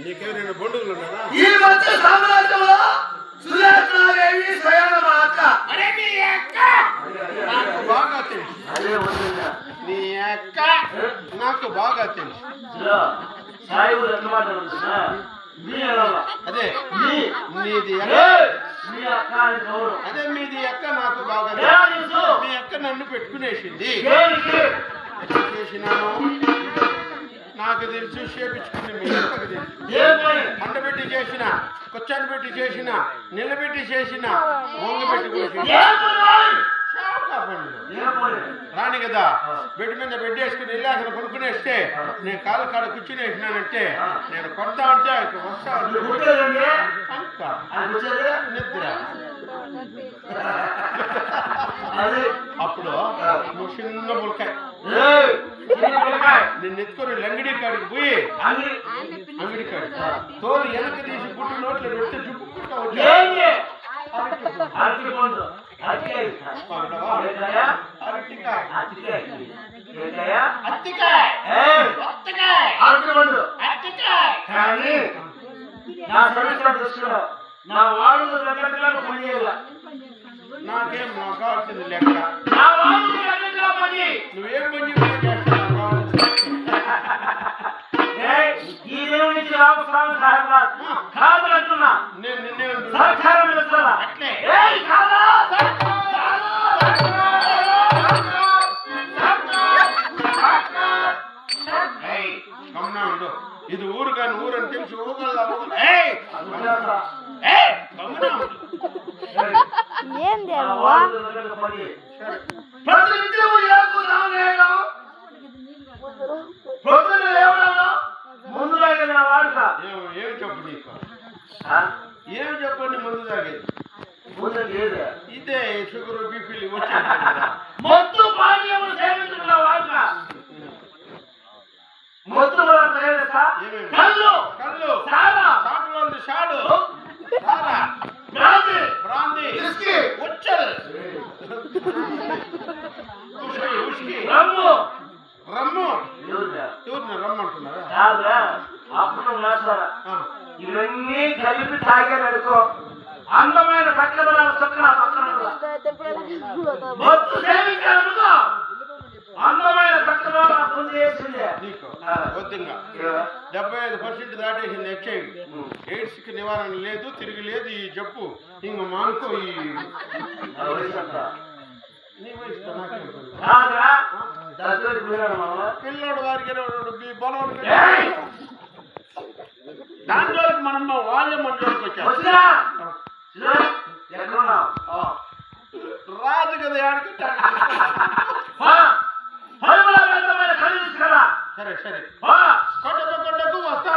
నీకెవరైనా బంధువులు ఉన్నారా? ఈ మధ్య సామ్రాజ్యంలో సులేఖనాదేవి స్వయాన మా అక్క. నాకు బాగా తెలుసు. నీ అక్క నాకు బాగా తెలుసు. అదే మీది అదే మీది అక్క నాకు బాగా తెలుసు. మీ అక్క నన్ను పెట్టుకునేసింది. చేసినాను నాకు తెలుసు. చేపించుకుని మీ అక్కకు తెలుసు. మండబెట్టి చేసిన, కొచ్చాన్ని పెట్టి చేసిన, నిలబెట్టి చేసిన, వంగబెట్టి రాని కదా. బెడ్ మీద బెడ్ వేసుకుని వెళ్ళి అక్కడ పడుకునేస్తే నేను కాలు కాడ కూర్చుని వేసినానంటే నేను కొడతా అంటే వస్తా నిద్ర. అప్పుడు నువ్వు చిన్న ములకాయ నేను ఎత్తుకొని లంగిడి కాడికి పోయి అంగడి కాడి తోలు వెనక తీసి గుడ్డు నోట్లో పెడితే జుప్పుకుంటా నా వాళ్ళు నాకేం నాకు కావాల్సింది లెక్క. నువ్వేం పని ఈ దేవుడి నుంచి రామస్వామి కాదు అంటున్నా. నేను నిన్నే సహకారం ఇస్తారా? అట్లే గమనా ఉండు. ఇది ఊరు కానీ ఊరు అని తెలిసి ఊగల్లా ఏం చెప్పు నీకు ఏం చెప్పండి ముందు తాగేది ఇదే షుగర్ బీపీలు వచ్చేది మొత్తం కళ్ళు కళ్ళు సారా చాకులోది షాడు బ్రాంది ఉచ్చల్ రమ్ము రమ్ము ఎవరిని రమ్మంటున్నారా? అప్పుడు ఇవన్నీ కలిపి తాగారనుకో అందమైన చక్కదనాల చక్కన మొత్తం సేవించాలనుకో అందమైన చక్కదనాలు అర్థం చేసిందే నీకు వద్దంగా 75% దాటేసింది. హెచ్ఐవి ఎయిడ్స్కి నివారణ లేదు, తిరిగి లేదు. ఈ జబ్బు ఇంక మానుకో. ఈ పిల్లోడు వారికి బలవాడు దాని జోలికి మనం వాళ్ళే మన జోలికి వచ్చారు. రాదు కదా ఆడుకుంటా. సరే సరే కొండకు వస్తా.